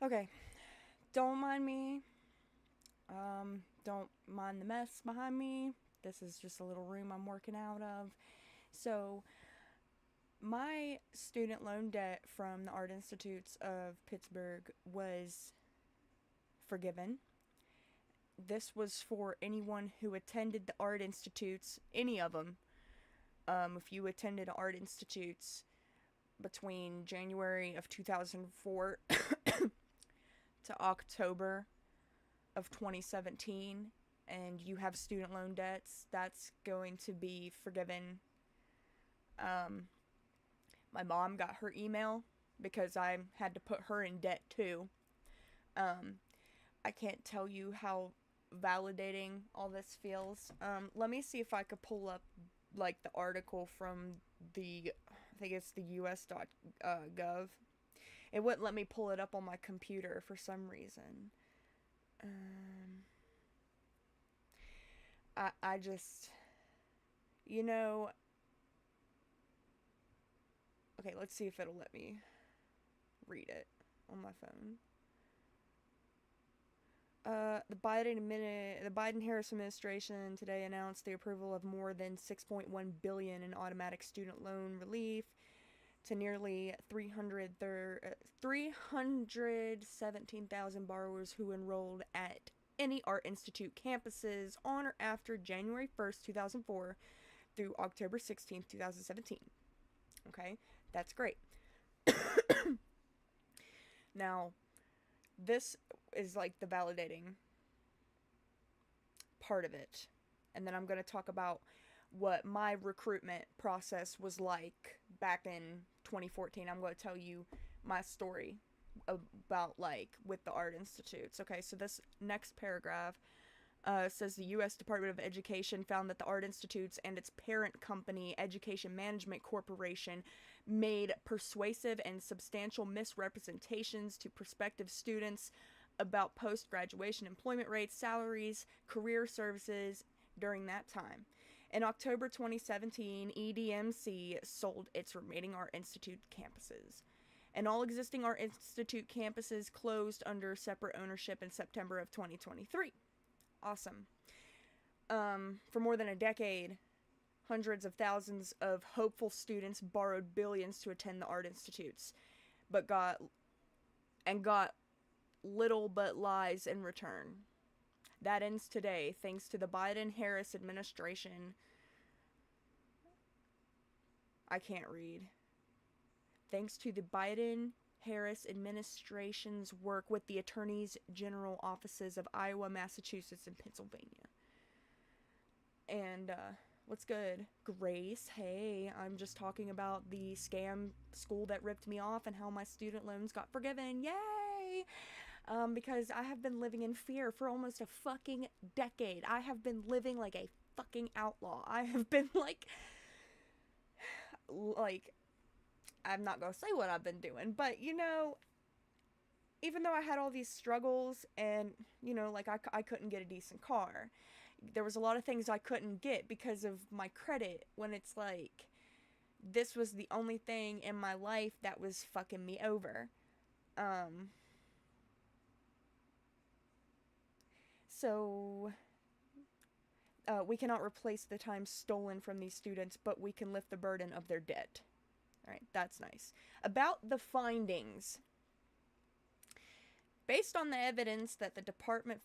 Okay, don't mind me. Don't mind the mess behind me. This is just a little room I'm working out of. So, my student loan debt from the Art Institutes of Pittsburgh was forgiven. This was for anyone who attended the Art Institutes, any of them. If you attended Art Institutes between January of 2004 to October of 2017 and you have student loan debts, that's going to be forgiven. Um, my mom got her email because I had to put her in debt too. Um, I can't tell you how validating all this feels. Let me see if I could pull up like the article from I think it's the US.gov. It wouldn't let me pull it up on my computer for some reason. Um, I just, you know, okay, let's see if it'll let me read it on my phone. The Biden-Harris administration today announced the approval of more than 6.1 billion in automatic student loan relief to nearly 317,000 borrowers who enrolled at any art institute campuses on or after January 1st, 2004 through October 16th, 2017. Okay, that's great. Now, this is like the validating part of it. And then I'm going to talk about what my recruitment process was like back in 2014. I'm going to tell you my story about like with the art institutes. Okay, so this next paragraph says the U.S. Department of Education found that the art institutes and its parent company, Education Management Corporation, made persuasive and substantial misrepresentations to prospective students about post graduation employment rates, salaries, career services during that time. In October 2017, EDMC sold its remaining Art Institute campuses. And all existing Art Institute campuses closed under separate ownership in September of 2023. Awesome. For more than a decade, hundreds of thousands of hopeful students borrowed billions to attend the art institutes, but got little but lies in return. That ends today, thanks to the Biden-Harris administration. I can't read. Thanks to the Biden-Harris administration's work with the attorneys general offices of Iowa, Massachusetts, and Pennsylvania. And what's good? Grace, hey, I'm just talking about the scam school that ripped me off and how my student loans got forgiven. Yay! Because I have been living in fear for almost a fucking decade. I have been living like a fucking outlaw. I have been like, I'm not gonna say what I've been doing, but even though I had all these struggles and, like I couldn't get a decent car, there was a lot of things I couldn't get because of my credit when it's like, this was the only thing in my life that was fucking me over. Um, so we cannot replace the time stolen from these students, but we can lift the burden of their debt. All right, that's nice. About the findings, based on the evidence that the department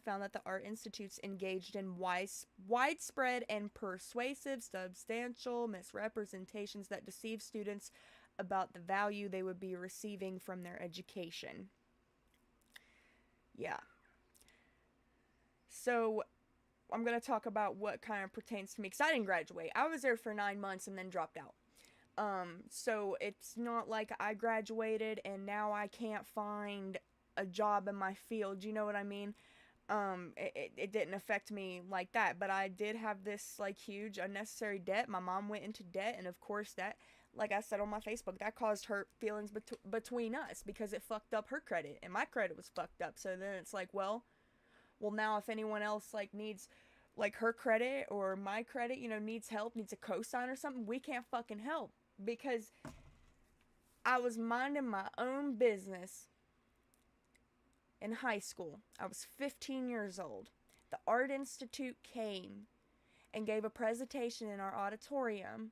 found that the art institutes engaged in widespread and persuasive substantial misrepresentations that deceive students about the value they would be receiving from their education. Yeah. So I'm going to talk about what kind of pertains to me, because I didn't graduate. I was there for 9 months and then dropped out. So it's not like I graduated and now I can't find a job in my field. You know what I mean? It didn't affect me like that, but I did have this like huge unnecessary debt. My mom went into debt, and of course that, like I said on my Facebook, that caused hurt feelings between us because it fucked up her credit and my credit was fucked up. So then it's like, well now if anyone else like needs like her credit or my credit, needs help, needs a cosign or something, we can't fucking help because I was minding my own business in high school. I was 15 years old. The Art Institute came and gave a presentation in our auditorium.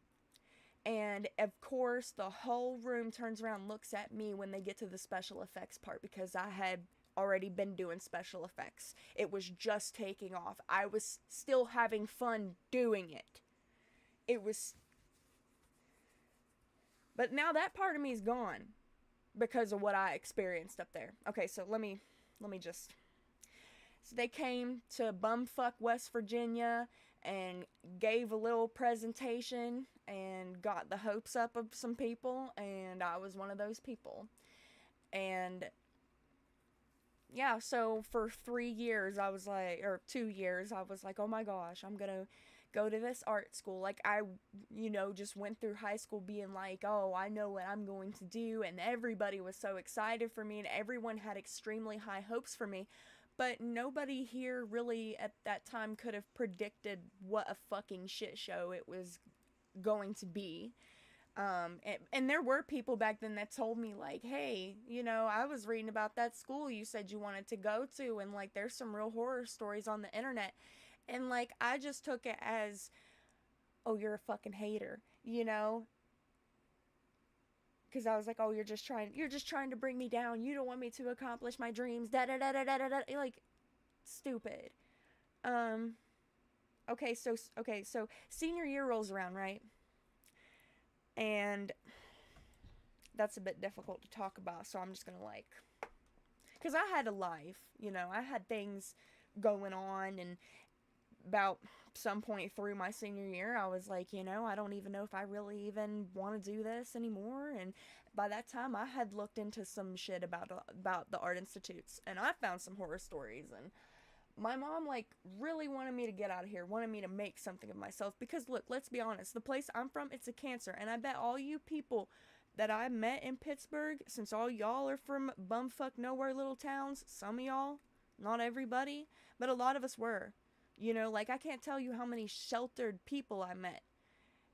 And of course, the whole room turns around and looks at me when they get to the special effects part because I had already been doing special effects. It was just taking off. I was still having fun doing it. It was. But now that part of me is gone because of what I experienced up there. Okay, so let me just. So they came to bumfuck West Virginia and gave a little presentation and got the hopes up of some people, and I was one of those people. And yeah, so for 3 years I was like, or 2 years, I was like, oh my gosh, I'm gonna go to this art school. Like, I, just went through high school being like, oh, I know what I'm going to do, and everybody was so excited for me, and everyone had extremely high hopes for me. But nobody here really at that time could have predicted what a fucking shit show it was going to be. And there were people back then that told me, like, hey, I was reading about that school you said you wanted to go to, and, like, there's some real horror stories on the internet. And, like, I just took it as, oh, you're a fucking hater, Because I was like, oh, you're just trying to bring me down. You don't want me to accomplish my dreams. Da da da da da da. Like, stupid. Okay, so senior year rolls around, right? And that's a bit difficult to talk about, so I'm just gonna, like, because I had a life, I had things going on, and about some point through my senior year, I was like, I don't even know if I really even want to do this anymore. And by that time, I had looked into some shit about the art institutes, and I found some horror stories. And my mom, like, really wanted me to get out of here, wanted me to make something of myself. Because look, let's be honest, the place I'm from, it's a cancer, and I bet all you people that I met in Pittsburgh, since all y'all are from bumfuck nowhere little towns, some of y'all, not everybody, but a lot of us were. Like, I can't tell you how many sheltered people I met,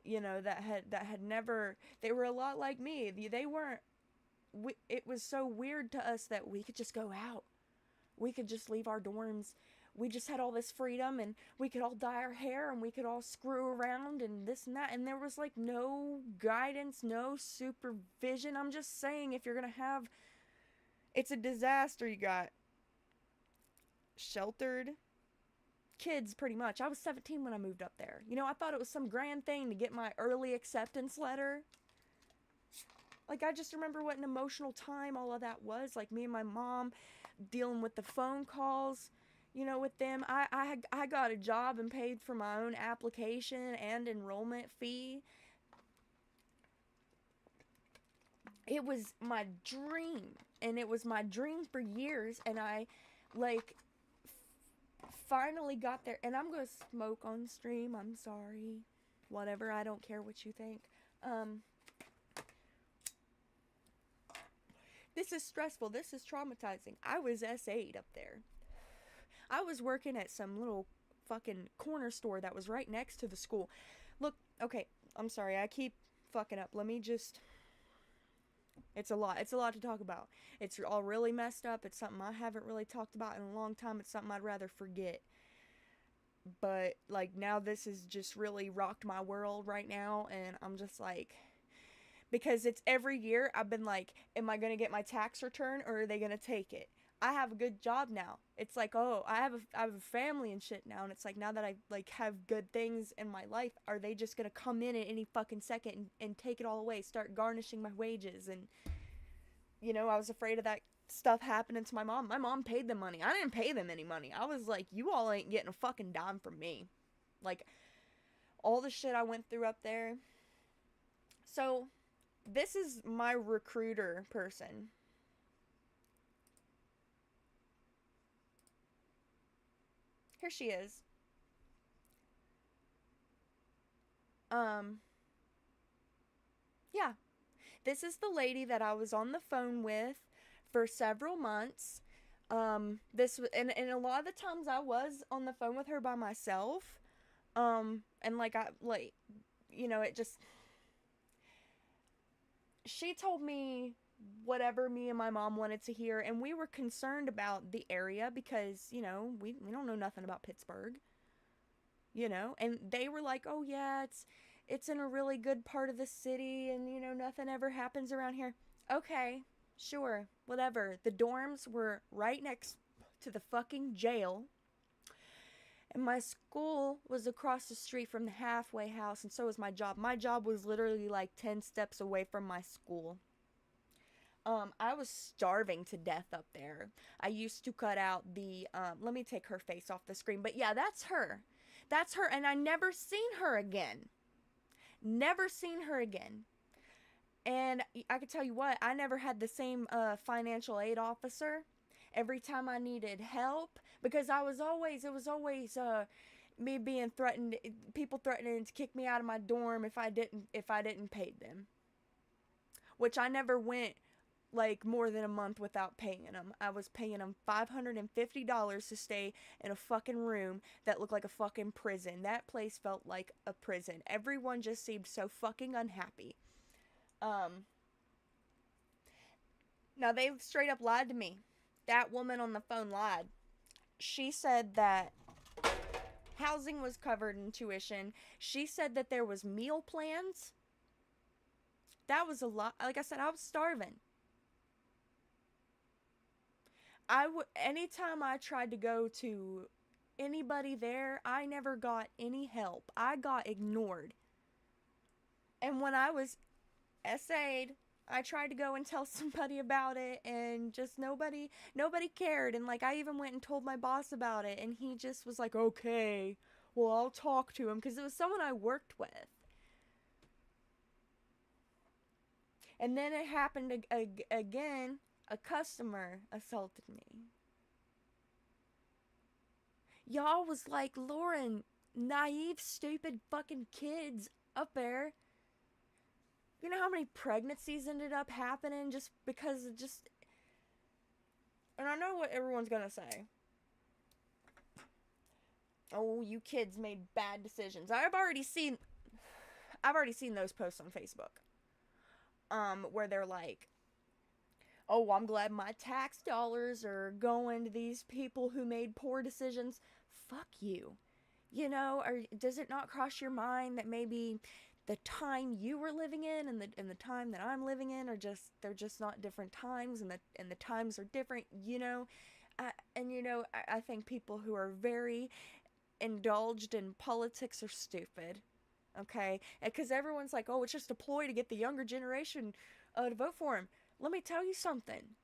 that had never, they were a lot like me. They weren't, it was so weird to us that we could just go out. We could just leave our dorms. We just had all this freedom, and we could all dye our hair, and we could all screw around and this and that. And there was, like, no guidance, no supervision. I'm just saying, if you're going to have, it's a disaster. You got sheltered kids, pretty much. I was 17 when I moved up there. I thought it was some grand thing to get my early acceptance letter. Like, I just remember what an emotional time all of that was. Like, me and my mom dealing with the phone calls, with them. I got a job and paid for my own application and enrollment fee. It was my dream, and it was my dream for years, and I, like, finally got there. And I'm gonna smoke on stream, I'm sorry, whatever, I don't care what you think. This is stressful, this is traumatizing. I was S8 up there. I was working at some little fucking corner store that was right next to the school. Look, okay, I'm sorry, I keep fucking up. Let me just, it's a lot to talk about. It's all really messed up. It's something I haven't really talked about in a long time. It's something I'd rather forget. But, like, now this has just really rocked my world right now, and I'm just like, because it's every year I've been like, am I gonna get my tax return, or are they gonna take it? I have a good job now. It's like, oh, I have a family and shit now, and it's like, now that I, like, have good things in my life, are they just gonna come in at any fucking second and take it all away, start garnishing my wages? And I was afraid of that stuff happening to my mom. My mom paid them money. I didn't pay them any money. I was like, you all ain't getting a fucking dime from me. Like, all the shit I went through up there. So, this is my recruiter person. Here she is. Yeah. This is the lady that I was on the phone with for several months. This and a lot of the times I was on the phone with her by myself. And, like, it just, she told me whatever me and my mom wanted to hear, and we were concerned about the area because, we don't know nothing about Pittsburgh, and they were like, "Oh yeah, it's in a really good part of the city, and nothing ever happens around here." Okay, sure, whatever. The dorms were right next to the fucking jail, and my school was across the street from the halfway house, and so was my job. My job was literally like 10 steps away from my school. I was starving to death up there. I used to cut out let me take her face off the screen. But yeah, that's her. That's her, and I never seen her again. Never seen her again. And I can tell you what, I never had the same financial aid officer every time I needed help, because it was always me being threatened, people threatening to kick me out of my dorm if I didn't pay them. Which I never went like more than a month without paying them. I was paying them $550 to stay in a fucking room that looked like a fucking prison. That place felt like a prison. Everyone just seemed so fucking unhappy. Now they straight up lied to me. That woman on the phone lied. She said that housing was covered in tuition. She said that there was meal plans. That was a lot. Like I said, I was starving. Anytime I tried to go to anybody there, I never got any help. I got ignored. And when I was essayed, I tried to go and tell somebody about it, and just nobody cared. And like, I even went and told my boss about it, and he just was like, "Okay, well, I'll talk to him," because it was someone I worked with. And then it happened again. A customer assaulted me. Y'all was like, "Lauren, naive, stupid fucking kids up there. You know how many pregnancies ended up happening just because of just..." And I know what everyone's gonna say. "Oh, you kids made bad decisions." I've already seen those posts on Facebook. Where they're like, "Oh, I'm glad my tax dollars are going to these people who made poor decisions." Fuck you. Or does it not cross your mind that maybe the time you were living in and the time that I'm living in they're just not different times, and the times are different, I think people who are very indulged in politics are stupid. Okay? Because everyone's like, "Oh, it's just a ploy to get the younger generation to vote for him." Let me tell you something.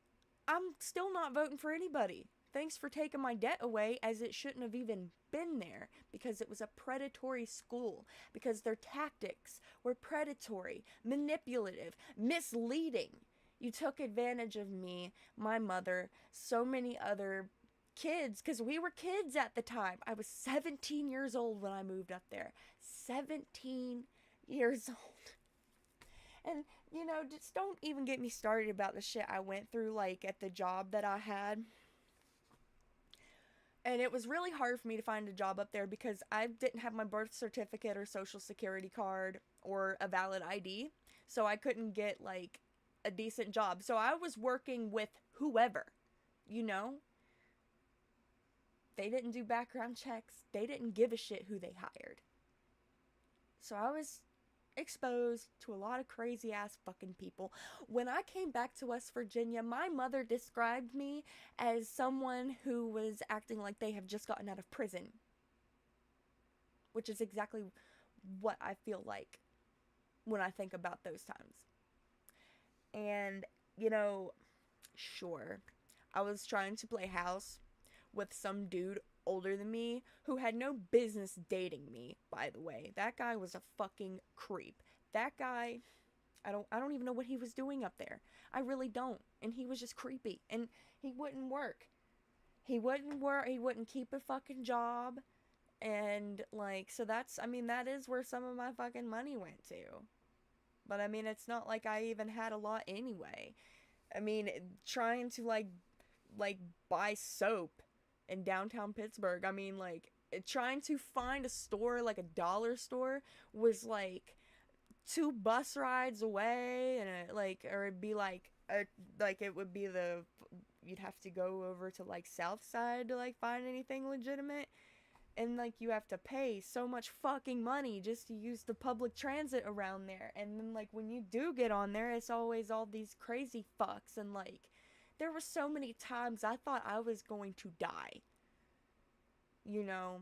I'm still not voting for anybody. Thanks for taking my debt away, as it shouldn't have even been there, because it was a predatory school, because their tactics were predatory, manipulative, misleading. You took advantage of me, my mother, so many other kids, because we were kids at the time. I was 17 years old when I moved up there. 17 years old. And, just don't even get me started about the shit I went through, like, at the job that I had. And it was really hard for me to find a job up there because I didn't have my birth certificate or social security card or a valid ID. So I couldn't get, like, a decent job. So I was working with whoever, you know? They didn't do background checks. They didn't give a shit who they hired. So I was exposed to a lot of crazy ass fucking people. When I came back to West Virginia, my mother described me as someone who was acting like they have just gotten out of prison, which is exactly what I feel like when I think about those times. And, sure, I was trying to play house with some dude older than me who had no business dating me, by the way. That guy was a fucking creep. That guy, I don't even know what he was doing up there. I really don't. And he was just creepy. And he wouldn't work. He wouldn't keep a fucking job. And like, so that is where some of my fucking money went to. But I mean, it's not like I even had a lot anyway. I mean, trying to like buy soap in downtown Pittsburgh. I mean, like, trying to find a store, like a dollar store, was like 2 bus rides away, and or it'd be like it would be you'd have to go over to like South Side to like find anything legitimate, and like you have to pay so much fucking money just to use the public transit around there. And then like when you do get on there, it's always all these crazy fucks, and like there were so many times I thought I was going to die, you know.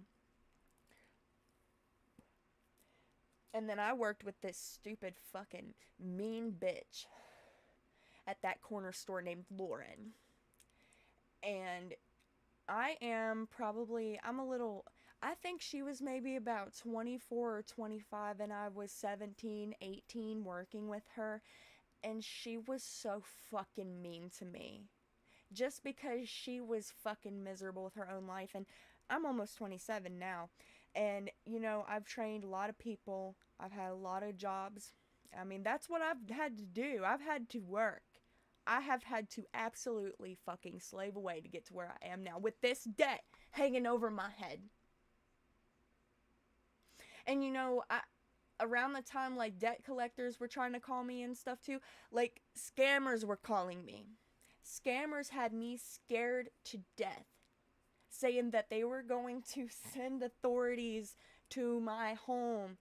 And then I worked with this stupid fucking mean bitch at that corner store named Lauren. And I think she was maybe about 24 or 25, and I was 17, 18 working with her. And she was so fucking mean to me. Just because she was fucking miserable with her own life. And I'm almost 27 now. And, you know, I've trained a lot of people. I've had a lot of jobs. I mean, that's what I've had to do. I've had to work. I have had to absolutely fucking slave away to get to where I am now with this debt hanging over my head. And, you know, around the time, like, debt collectors were trying to call me and stuff, too, like, scammers were calling me. Scammers had me scared to death, saying that they were going to send authorities to my home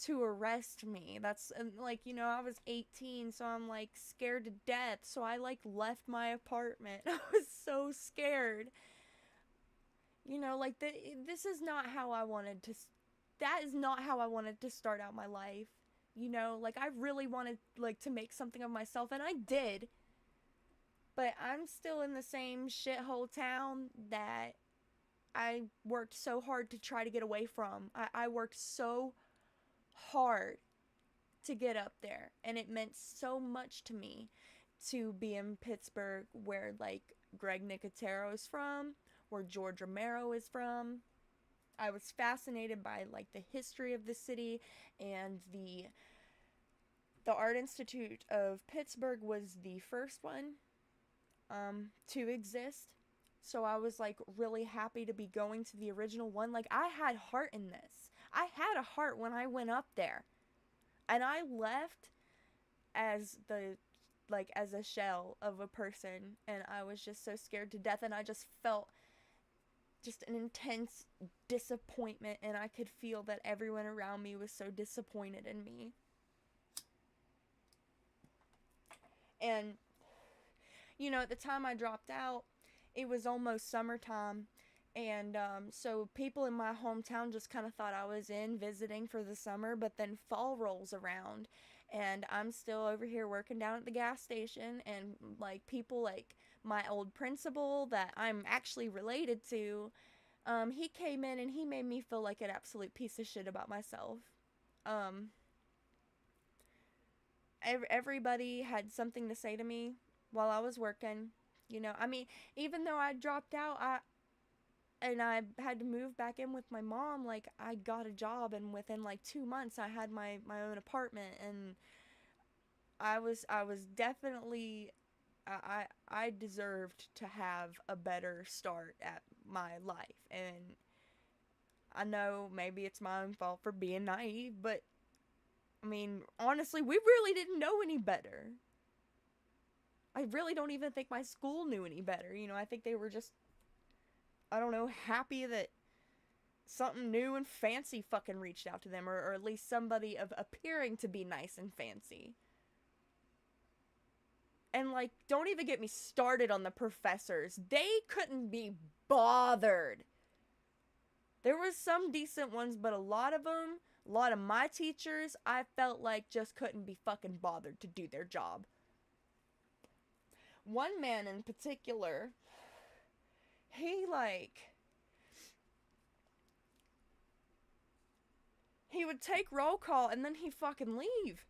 to arrest me. That's, like, you know, I was 18, so I'm, like, scared to death, so I, like, left my apartment. I was so scared. You know, like, this is not how I wanted to, that is not how I wanted to start out my life. You know, like, I really wanted, like, to make something of myself, and I did. But I'm still in the same shithole town that I worked so hard to try to get away from. I worked so hard to get up there, and it meant so much to me to be in Pittsburgh, where like Greg Nicotero is from, where George Romero is from. I was fascinated by like the history of the city, and the Art Institute of Pittsburgh was the first one to exist. So I was like really happy to be going to the original one. Like, I had heart in this. I had a heart when I went up there. And I left as as a shell of a person, and I was just so scared to death, and I just felt just an intense disappointment, and I could feel that everyone around me was so disappointed in me. And you know, at the time I dropped out, it was almost summertime, and so people in my hometown just kind of thought I was in visiting for the summer. But then fall rolls around, and I'm still over here working down at the gas station, and like people like my old principal that I'm actually related to, he came in and he made me feel like an absolute piece of shit about myself. um Everybody had something to say to me while I was working. You know, I mean, even though I dropped out, I had to move back in with my mom, like, I got a job, and within like 2 months I had my own apartment, and I was definitely, I deserved to have a better start at my life. And I know maybe it's my own fault for being naive, but I mean, honestly, we really didn't know any better. I really don't even think my school knew any better. You know, I think they were just, I don't know, happy that something new and fancy fucking reached out to them, or at least somebody of appearing to be nice and fancy. And like, don't even get me started on the professors. They couldn't be bothered. There was some decent ones, but a lot of them, a lot of my teachers, I felt like just couldn't be fucking bothered to do their job. One man in particular, he would take roll call and then he'd fucking leave.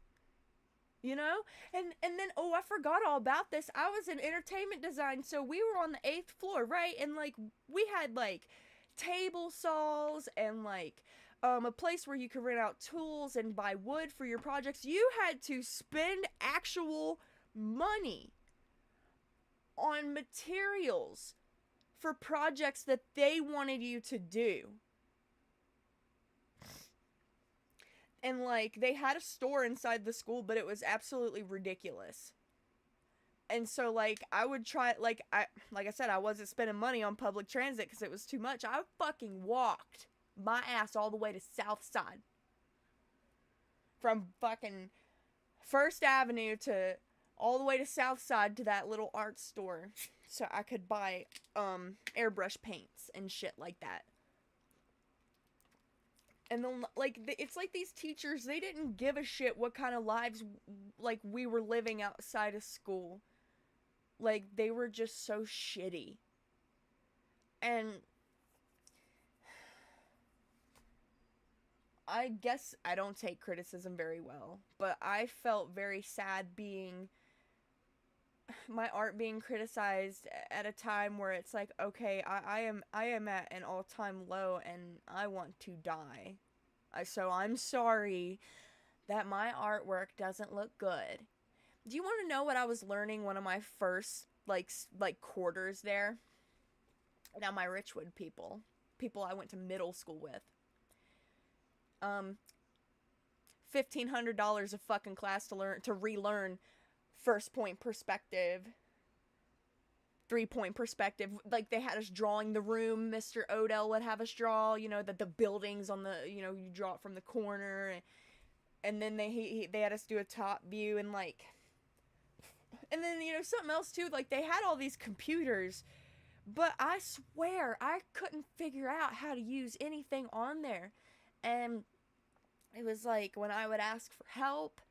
You know? And then, oh, I forgot all about this. I was in entertainment design, so we were on the 8th floor, right? And like, we had like table saws and like a place where you could rent out tools and buy wood for your projects. You had to spend actual money on materials for projects that they wanted you to do. And like they had a store inside the school, but it was absolutely ridiculous. And so like I would try, like I said, I wasn't spending money on public transit because it was too much. I fucking walked my ass all the way to South Side, from fucking First Avenue to all the way to South Side to that little art store so I could buy airbrush paints and shit like that. And then like it's like these teachers, they didn't give a shit what kind of lives like we were living outside of school. Like they were just so shitty. And I guess I don't take criticism very well, but I felt very sad being my art being criticized at a time where it's like, okay, I am at an all-time low and I want to die. So I'm sorry that my artwork doesn't look good. Do you want to know what I was learning one of my first like quarters there? Now my Richwood people I went to middle school with. Um $1,500 a fucking class to relearn first point perspective, 3 point perspective. Like they had us drawing the room. Mr. Odell would have us draw, you know, the buildings on the, you know, you draw it from the corner, and then they had us do a top view, and like, and then, you know, something else too, like they had all these computers, but I swear I couldn't figure out how to use anything on there. And it was like when I would ask for help,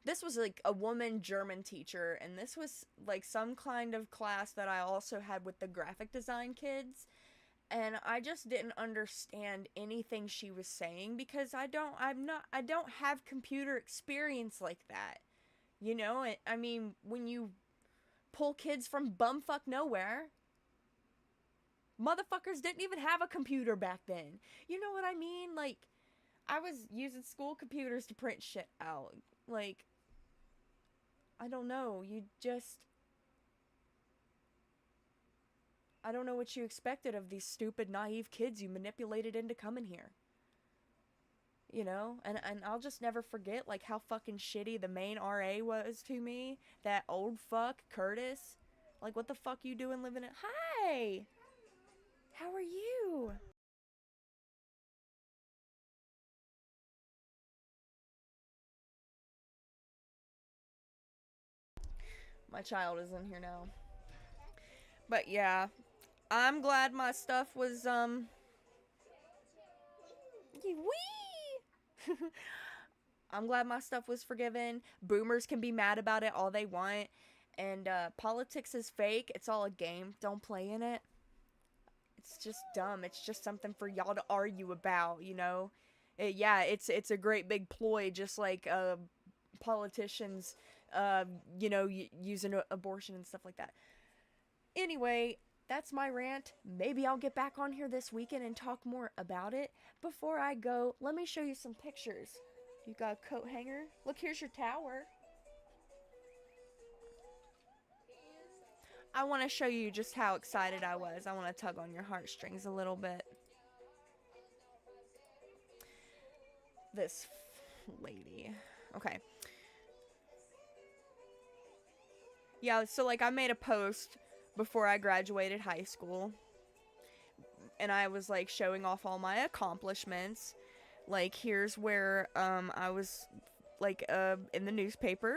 this was like a woman German teacher, and this was like some kind of class that I also had with the graphic design kids, and I just didn't understand anything she was saying because I don't have computer experience like that. You know, I mean, when you pull kids from bumfuck nowhere, motherfuckers didn't even have a computer back then. You know what I mean? Like, I was using school computers to print shit out. Like, I don't know. I don't know what you expected of these stupid, naive kids you manipulated into coming here. You know? And I'll just never forget, like, how fucking shitty the main RA was to me. That old fuck, Curtis. Like, what the fuck you doing living in... Hi! How are you? My child is in here now. But yeah, I'm glad my stuff was, wee! I'm glad my stuff was forgiven. Boomers can be mad about it all they want. And, politics is fake. It's all a game. Don't play in it. It's just dumb. It's just something for y'all to argue about, you know? Yeah, it's a great big ploy, just like, politicians, you know, using abortion and stuff like that. Anyway, that's my rant. Maybe I'll get back on here this weekend and talk more about it. Before I go, let me show you some pictures. You got a coat hanger? Look, here's your tower. I want to show you just how excited I was. I want to tug on your heartstrings a little bit. This lady. Okay. Yeah, so like I made a post before I graduated high school, and I was like showing off all my accomplishments. Like, here's where I was like in the newspaper.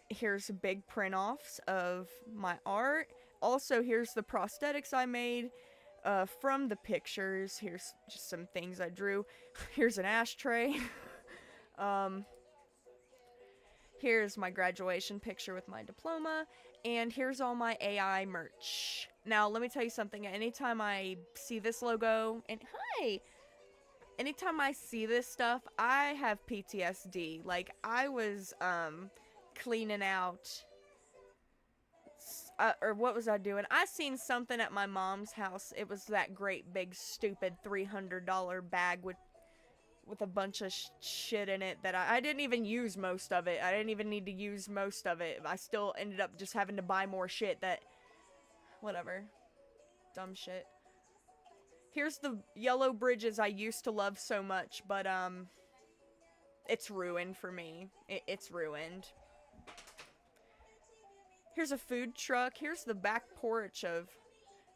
Here's big print offs of my art. Also, here's the prosthetics I made from the pictures. Here's just some things I drew. Here's an ashtray. um, Here's my graduation picture with my diploma, and here's all my AI merch. Now, let me tell you something. Anytime I see this logo, and hi! Anytime I see this stuff, I have PTSD. Like, I was, cleaning out, or what was I doing? I seen something at my mom's house. It was that great big stupid $300 bag with a bunch of shit in it that I didn't even use most of it. I didn't even need to use most of it. I still ended up just having to buy more shit that... Whatever. Dumb shit. Here's the yellow bridges I used to love so much, but, it's ruined for me. It's ruined. Here's a food truck. Here's the back porch of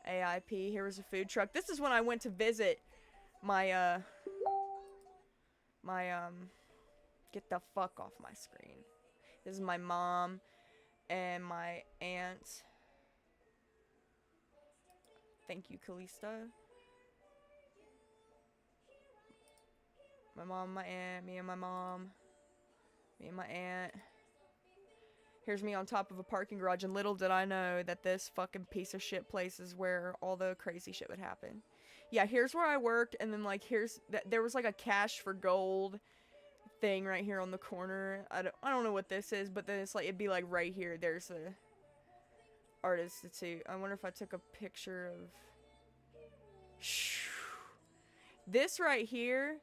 AIP. Here was a food truck. This is when I went to visit my, get the fuck off my screen. This is my mom and my aunt. Thank you, Kalista. My mom, my aunt, me and my mom. Me and my aunt. Here's me on top of a parking garage, and little did I know that this fucking piece of shit place is where all the crazy shit would happen. Yeah, here's where I worked, and then, like, there was, like, a cash for gold thing right here on the corner. I don't know what this is, but then it's, like, it'd be, like, right here. There's the Art Institute. I wonder if I took a picture of... This right here...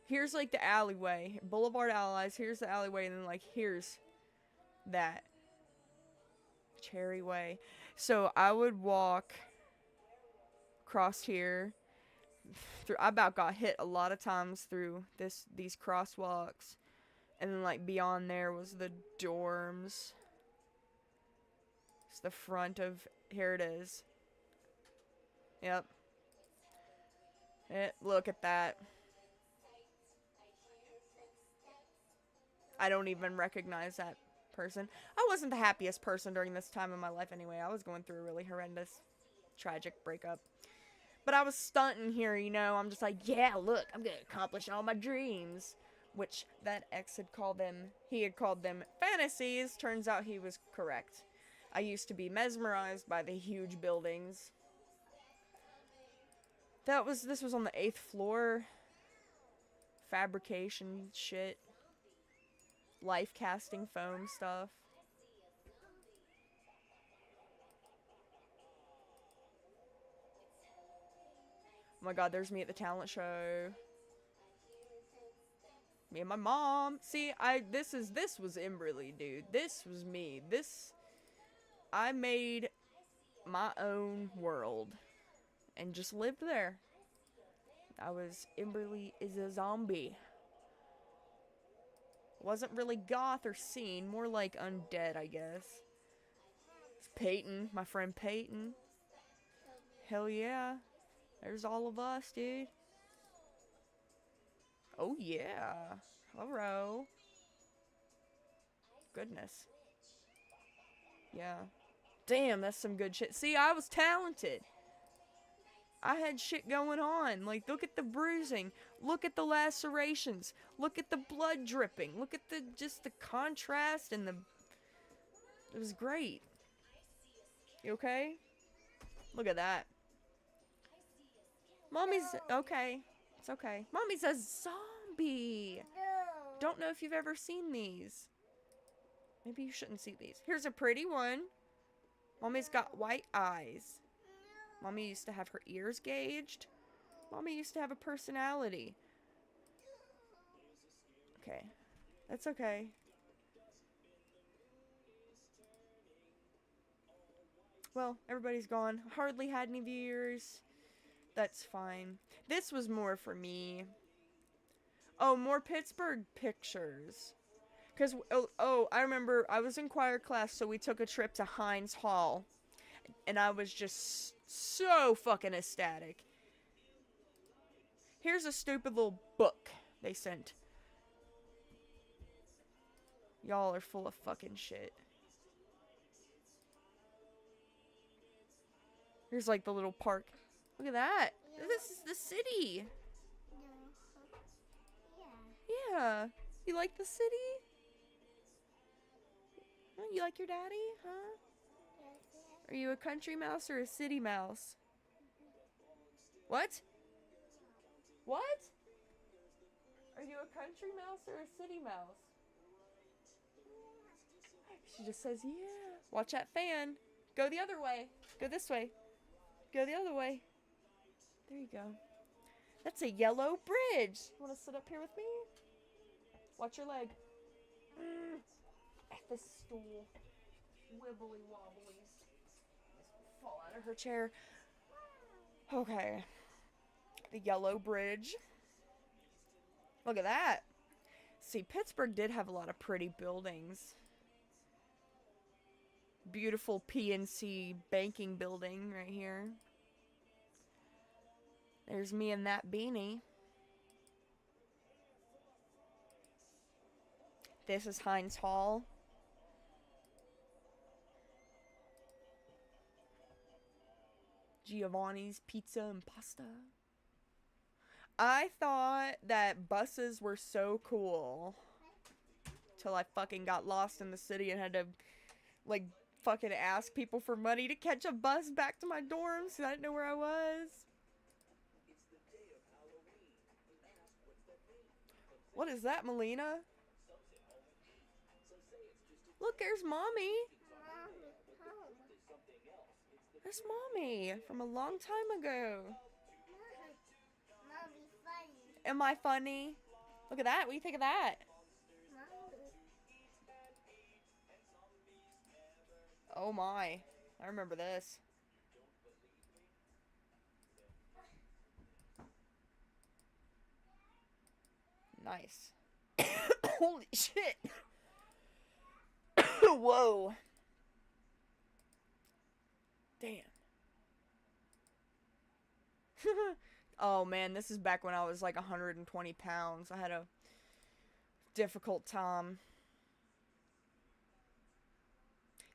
Here's, like, the alleyway. Boulevard Allies. Here's the alleyway. And then, like, here's that. Cherry Way. So, I would walk across here. I about got hit a lot of times through these crosswalks. And then, like, beyond there was the dorms. It's the front of... Here it is. Yep. Look at that. I don't even recognize that person. I wasn't the happiest person during this time in my life anyway. I was going through a really horrendous, tragic breakup. But I was stunting here, you know. I'm just like, yeah, look, I'm gonna accomplish all my dreams. Which that ex had called them, he had called them fantasies. Turns out he was correct. I used to be mesmerized by the huge buildings. This was on the 8th floor. Fabrication shit. Life casting foam stuff. Oh my god, there's me at the talent show. Me and my mom. See, this was Imberly, dude. This was me. I made my own world and just lived there. Imberly is a zombie. Wasn't really goth or scene, more like undead, I guess. It's Peyton, my friend Peyton. Hell yeah. There's all of us, dude. Oh yeah. Hello. Goodness. Yeah. Damn, that's some good shit. See, I was talented. I had shit going on. Like, look at the bruising. Look at the lacerations. Look at the blood dripping. Look at just the contrast and it was great. You okay? Look at that. Mommy's okay. It's okay. Mommy's a zombie. Don't know if you've ever seen these. Maybe you shouldn't see these. Here's a pretty one. Mommy's got white eyes. Mommy used to have her ears gauged. Mommy used to have a personality. Okay. That's okay. Well, everybody's gone. Hardly had any viewers. That's fine. This was more for me. Oh, more Pittsburgh pictures. Because, I remember I was in choir class, so we took a trip to Heinz Hall. And I was just so fucking ecstatic. Here's a stupid little book they sent. Y'all are full of fucking shit. Here's like the little park. Look at that. Yeah. This is the city. Yeah. Yeah. You like the city? Huh? You like your daddy? Huh? Are you a country mouse or a city mouse? What? What? Are you a country mouse or a city mouse? She just says, yeah. Watch that fan. Go the other way. Go this way. Go the other way. There you go. That's a yellow bridge. Want to sit up here with me? Watch your leg. At the stool. Wibbly wobblies. Fall out of her chair. Okay. The yellow bridge. Look at that. See, Pittsburgh did have a lot of pretty buildings. Beautiful PNC banking building right here. There's me in that beanie. This is Heinz Hall. Giovanni's Pizza and Pasta. I thought that buses were so cool. Till I fucking got lost in the city and had to, like, fucking ask people for money to catch a bus back to my dorms because I didn't know where I was. What is that, Melina? Look, there's Mommy. There's Mommy from a long time ago. Am I funny? Look at that. What do you think of that? Oh my. I remember this. Nice. Holy shit. Whoa. Damn. Oh man, this is back when I was like 120 pounds. I had a difficult time.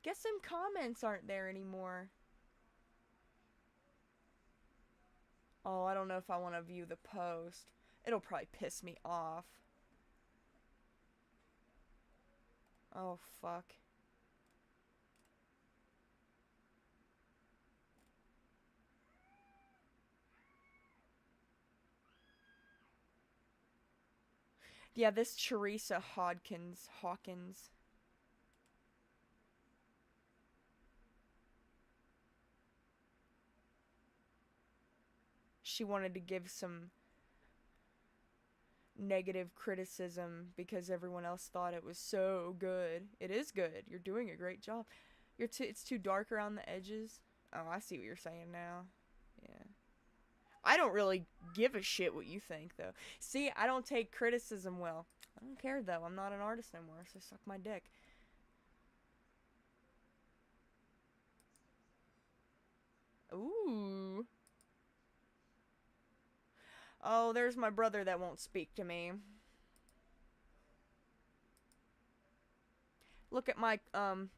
Guess some comments aren't there anymore. Oh, I don't know if I want to view the post. It'll probably piss me off. Oh, fuck. Yeah, this Teresa Hawkins. She wanted to give some negative criticism because everyone else thought it was so good. It is good. You're doing a great job. It's too dark around the edges. Oh, I see what you're saying now. Yeah. I don't really give a shit what you think, though. See, I don't take criticism well. I don't care, though. I'm not an artist anymore, so suck my dick. Ooh. Oh, there's my brother that won't speak to me. Look at my,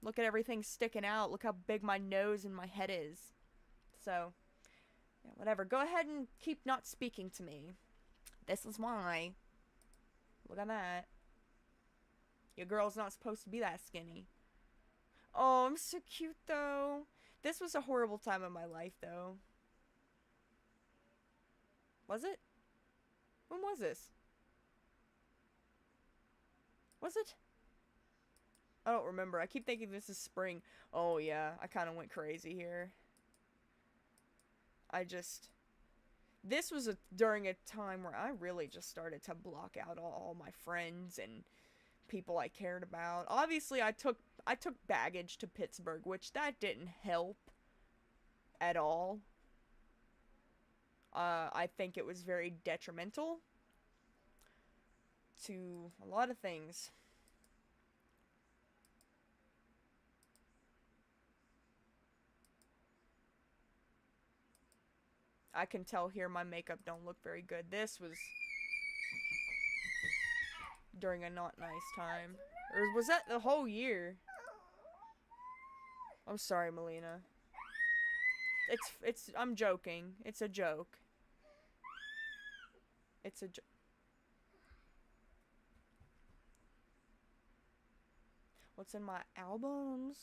look at everything sticking out. Look how big my nose and my head is. So, yeah, whatever. Go ahead and keep not speaking to me. This is why. Look at that. Your girl's not supposed to be that skinny. Oh, I'm so cute, though. This was a horrible time in my life, though. Was it? When was this? Was it? I don't remember. I keep thinking this is spring. Oh, yeah. I kind of went crazy here. This was during a time where I really just started to block out all my friends and people I cared about. Obviously, I took baggage to Pittsburgh, which that didn't help at all. I think it was very detrimental to a lot of things. I can tell here my makeup don't look very good. This was during a not nice time. Or was that the whole year? I'm sorry, Melina. I'm joking. It's a joke. It's a joke. What's in my albums?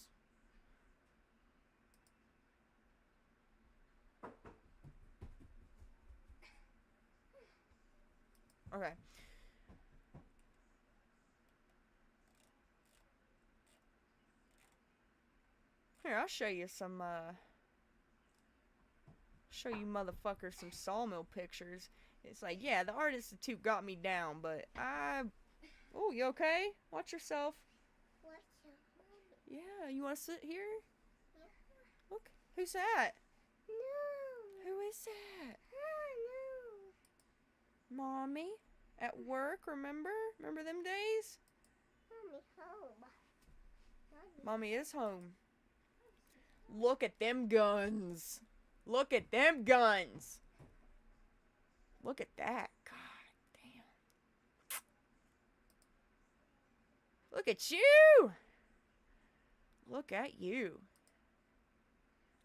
Okay. Here, I'll show you some, show you motherfuckers some sawmill pictures. It's like, yeah, the Art Institute got me down, but oh, you okay? Watch yourself. Yeah, you want to sit here? Yeah. Look, who's that? No. Who is that? No. Mommy? at work, remember? Remember them days? Mommy home. Mommy is home. Look at them guns. Look at them guns. Look at that. God damn. Look at you. Look at you.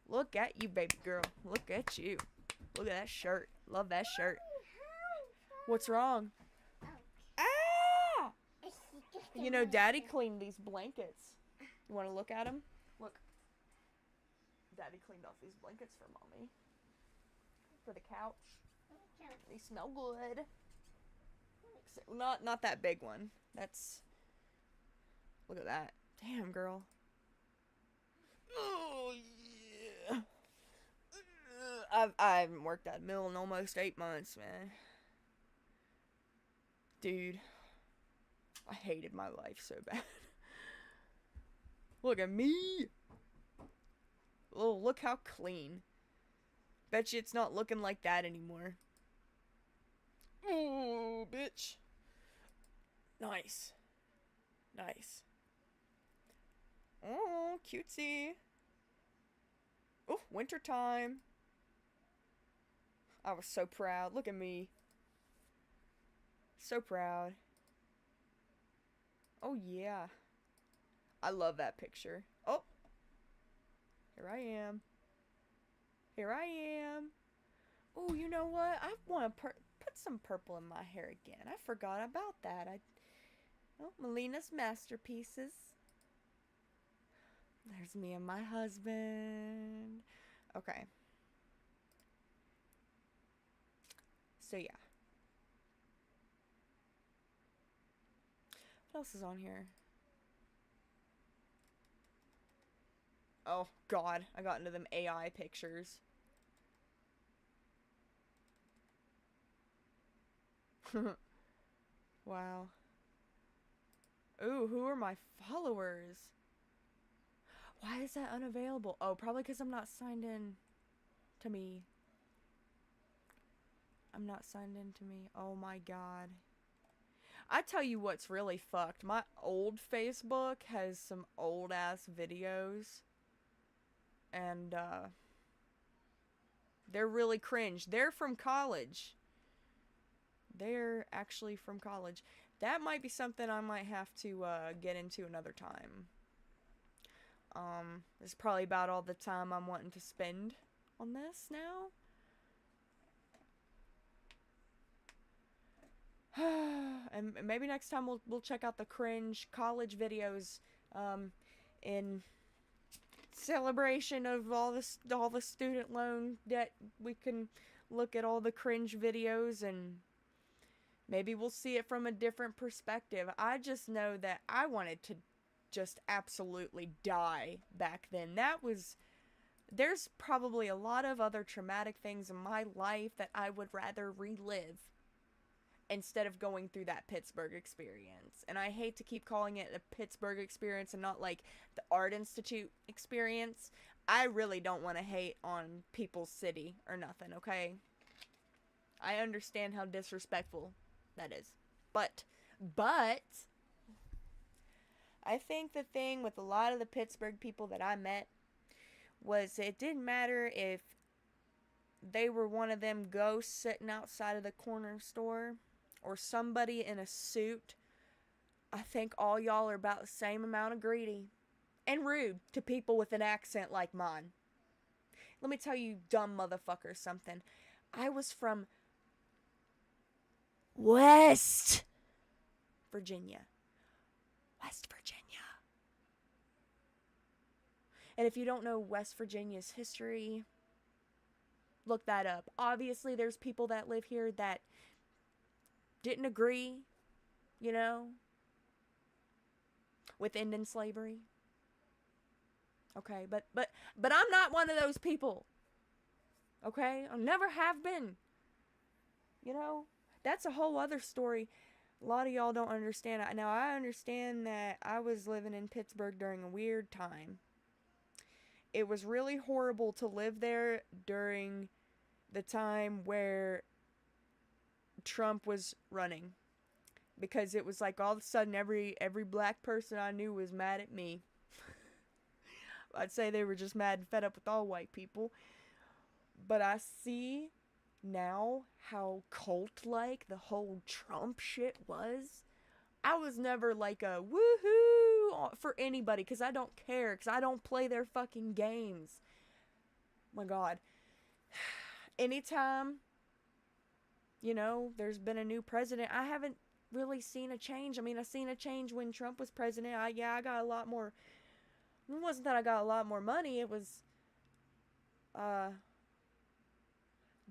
Look at you, baby girl. Look at you. Look at that shirt. Love that shirt. What's wrong? Ah! You know, Daddy cleaned these blankets. You want to look at them? Look. Daddy cleaned off these blankets for Mommy. For the couch. They smell good. Not that big one. That's... Look at that. Damn, girl. Oh, yeah. I haven't worked at a mill in almost 8 months, man. Dude. I hated my life so bad. Look at me. Oh, look how clean. Bet you it's not looking like that anymore. Oh, bitch. Nice. Nice. Oh, cutesy. Oh, wintertime. I was so proud. Look at me. So proud. Oh, yeah. I love that picture. Oh. Here I am. Here I am. Oh, you know what? I want to put some purple in my hair again. I forgot about that. Oh, Melina's masterpieces. There's me and my husband. Okay. So, yeah. What else is on here? Oh, God. I got into them AI pictures. Wow. Ooh, who are my followers? Why is that unavailable? Oh, probably because I'm not signed in to me. I'm not signed in to me. Oh my God. I tell you what's really fucked. My old Facebook has some old ass videos. And, they're really cringe. They're from college. They're actually from college. That might be something I might have to, get into another time. It's probably about all the time I'm wanting to spend on this now. And maybe next time we'll check out the cringe college videos, in celebration of all the student loan debt. We can look at all the cringe videos and maybe we'll see it from a different perspective. I just know that I wanted to just absolutely die back then. There's probably a lot of other traumatic things in my life that I would rather relive instead of going through that Pittsburgh experience. And I hate to keep calling it a Pittsburgh experience and not like the Art Institute experience. I really don't want to hate on People's City or nothing, okay? I understand how disrespectful that is. But I think the thing with a lot of the Pittsburgh people that I met was it didn't matter if they were one of them ghosts sitting outside of the corner store or somebody in a suit. I think all y'all are about the same amount of greedy and rude to people with an accent like mine. Let me tell you, dumb motherfuckers, something. I was from West Virginia. West Virginia. And if you don't know West Virginia's history, look that up. Obviously, there's people that live here that didn't agree, you know, with ending slavery. Okay, but I'm not one of those people. Okay? I never have been. You know, that's a whole other story. A lot of y'all don't understand. Now, I understand that I was living in Pittsburgh during a weird time. It was really horrible to live there during the time where Trump was running. because it was like all of a sudden every black person I knew was mad at me. I'd say they were just mad and fed up with all white people. But I see now how cult-like the whole Trump shit was. I was never like a woohoo for anybody because I don't care, because I don't play their fucking games. My God. Anytime, there's been a new president, I haven't really seen a change. I mean, I seen a change when Trump was president. I got a lot more. It wasn't that I got a lot more money. It was,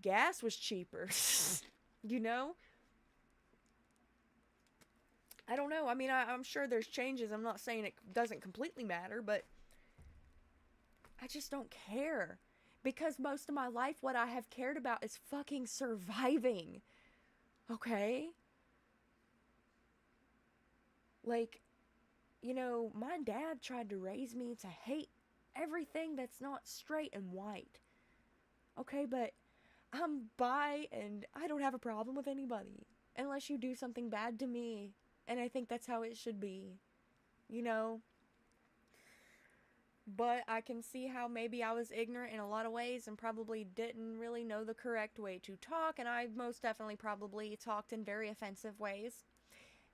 gas was cheaper. you know? I don't know. I mean, I'm sure there's changes. I'm not saying it doesn't completely matter, but I just don't care. Because most of my life, what I have cared about is fucking surviving. Okay? Like, my dad tried to raise me to hate everything that's not straight and white. Okay, but I'm bi and I don't have a problem with anybody. Unless you do something bad to me. And I think that's how it should be. But I can see how maybe I was ignorant in a lot of ways and probably didn't really know the correct way to talk. And I most definitely probably talked in very offensive ways.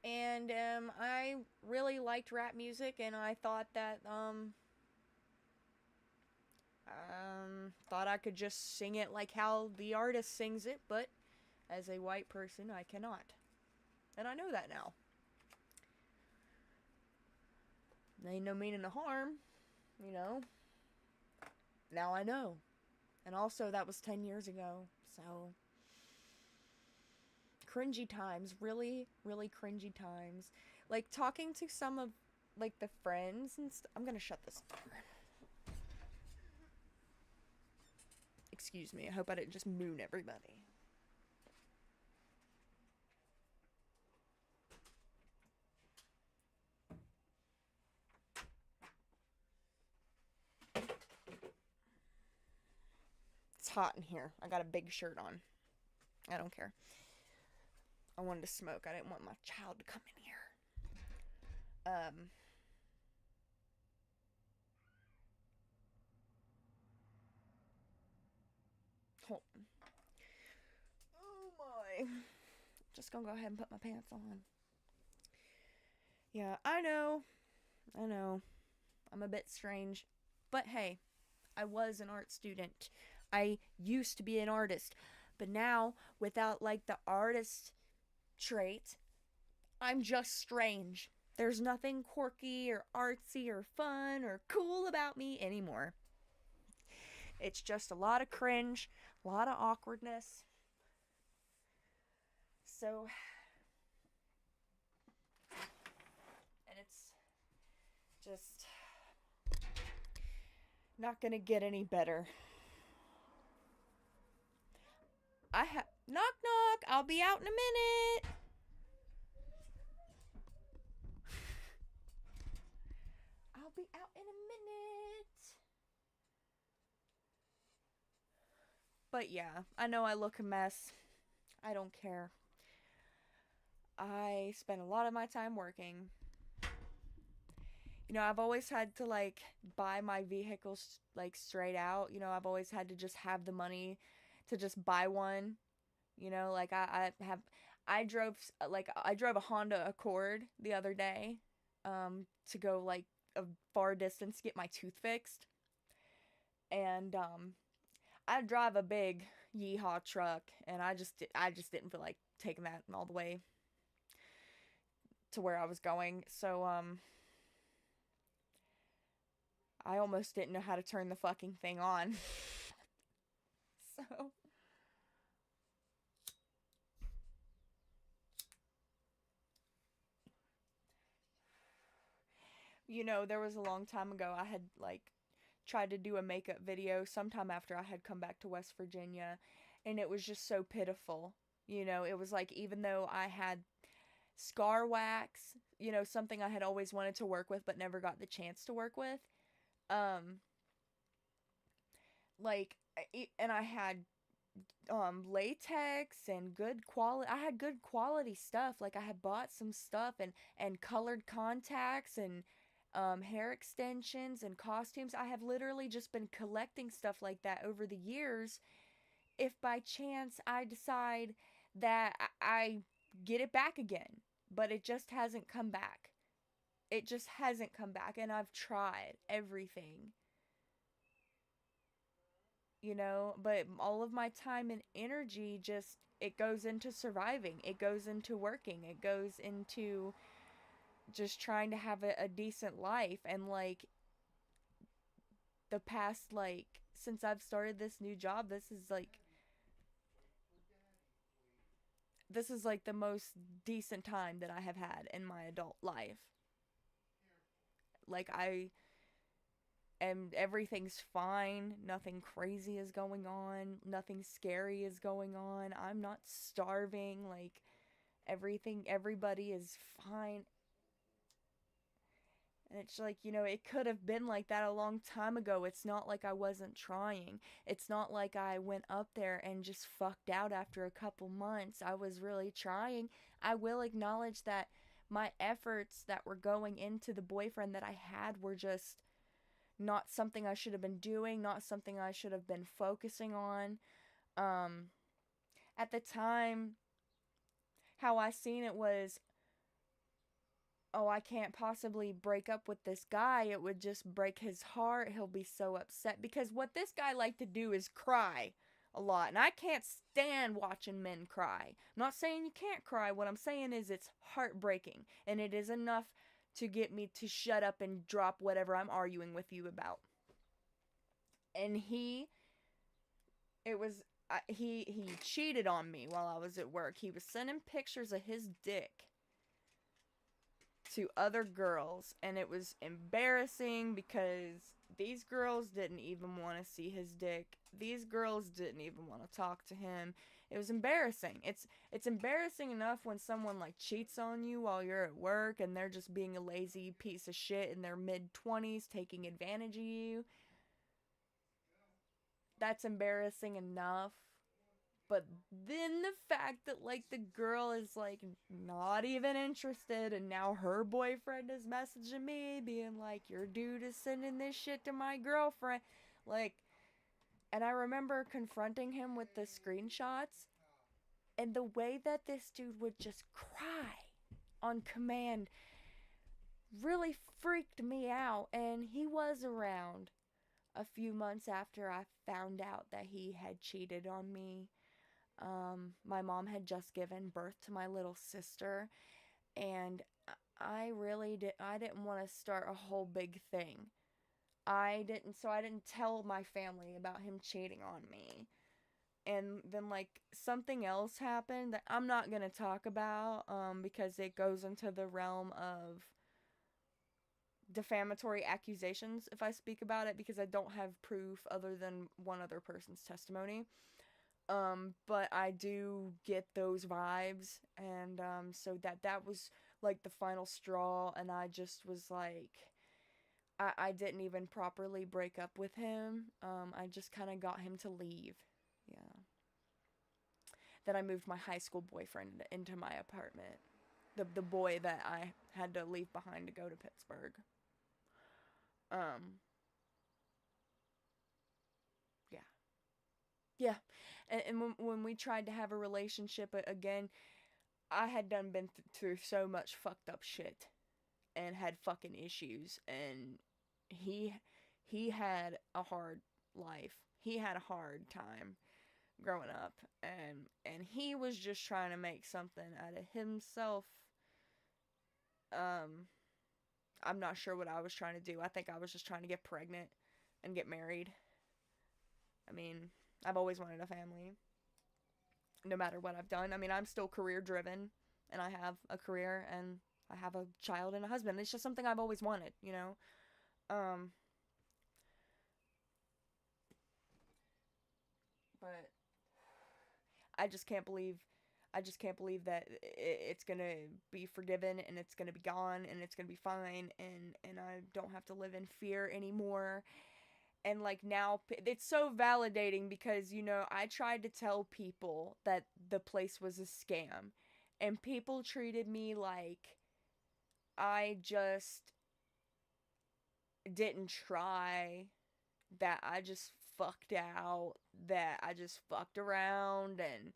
And I really liked rap music, and I thought that thought I could just sing it like how the artist sings it, but as a white person, I cannot. And I know that now. Ain't no meaning to harm, Now I know. And also, that was 10 years ago, so cringy times, really, really cringy times. Like, talking to some of, like, the friends and I'm gonna shut this door. Excuse me, I hope I didn't just moon everybody. It's hot in here. I got a big shirt on. I don't care. I wanted to smoke. I didn't want my child to come in here. Hold on. Oh my. Just gonna go ahead and put my pants on. Yeah, I know. I'm a bit strange. But hey, I was an art student. I used to be an artist. But now, without like the artist trait, I'm just strange. There's nothing quirky or artsy or fun or cool about me anymore. It's just a lot of cringe, a lot of awkwardness. So, and it's just not gonna get any better. Knock knock, I'll be out in a minute. I'll be out in a minute. But yeah, I know I look a mess. I don't care. I spend a lot of my time working. I've always had to like buy my vehicles like straight out. I've always had to just have the money to just buy one. Like I drove a Honda Accord the other day to go like a far distance to get my tooth fixed. And I drive a big Yeehaw truck, and I just didn't feel like taking that all the way to where I was going. So I almost didn't know how to turn the fucking thing on. So there was a long time ago I had like tried to do a makeup video sometime after I had come back to West Virginia, and it was just so pitiful. It was like, even though I had scar wax, something I had always wanted to work with but never got the chance to work with, like, and I had latex and good quality. I had good quality stuff. Like I had bought some stuff and colored contacts and hair extensions and costumes. I have literally just been collecting stuff like that over the years. If by chance I decide that I get it back again, but it just hasn't come back. It just hasn't come back, and I've tried everything, but all of my time and energy just it goes into surviving. It goes into working. It goes into just trying to have a decent life. And like the past, like since I've started this new job, this is like the most decent time that I have had in my adult life. Like I and everything's fine. Nothing crazy is going on. Nothing scary is going on. I'm not starving. Like everybody is fine. And it's like, it could have been like that a long time ago. It's not like I wasn't trying. It's not like I went up there and just fucked out after a couple months. I was really trying. I will acknowledge that my efforts that were going into the boyfriend that I had were just not something I should have been doing, not something I should have been focusing on. Um, at the time, how I seen it was, oh, I can't possibly break up with this guy. It would just break his heart. He'll be so upset. Because what this guy liked to do is cry a lot. And I can't stand watching men cry. I'm not saying you can't cry. What I'm saying is it's heartbreaking. And it is enough to get me to shut up and drop whatever I'm arguing with you about. And it was, he cheated on me while I was at work. He was sending pictures of his dick to other girls, and it was embarrassing because these girls didn't even want to see his dick. These girls didn't even want to talk to him. It was embarrassing. It's embarrassing enough when someone like cheats on you while you're at work and they're just being a lazy piece of shit in their mid-20s taking advantage of you. That's embarrassing enough. But then the fact that like the girl is like not even interested, and now her boyfriend is messaging me being like, your dude is sending this shit to my girlfriend, like, and I remember confronting him with the screenshots, and the way that this dude would just cry on command really freaked me out. And he was around a few months after I found out that he had cheated on me. My mom had just given birth to my little sister, and I didn't want to start a whole big thing. I didn't tell my family about him cheating on me. And then like something else happened that I'm not going to talk about because it goes into the realm of defamatory accusations if I speak about it, because I don't have proof other than one other person's testimony. But I do get those vibes, and so that was like the final straw, and I just was like, I didn't even properly break up with him. I just kind of got him to leave. Yeah. Then I moved my high school boyfriend into my apartment. The boy that I had to leave behind to go to Pittsburgh. Um, yeah. Yeah. And when we tried to have a relationship again, I had been through so much fucked up shit and had fucking issues, and he he had a hard life. He had a hard time growing up, and he was just trying to make something out of himself. Um I'm not sure what I was trying to do. I think I was just trying to get pregnant and get married. I mean, I've always wanted a family, no matter what I've done. I mean, I'm still career driven, and I have a career, and I have a child and a husband. It's just something I've always wanted. Um, but I just can't believe, that it's gonna be forgiven and it's gonna be gone and it's gonna be fine, and I don't have to live in fear anymore. And like now it's so validating because I tried to tell people that the place was a scam, and people treated me like I just didn't try, that I just fucked out, that I just fucked around and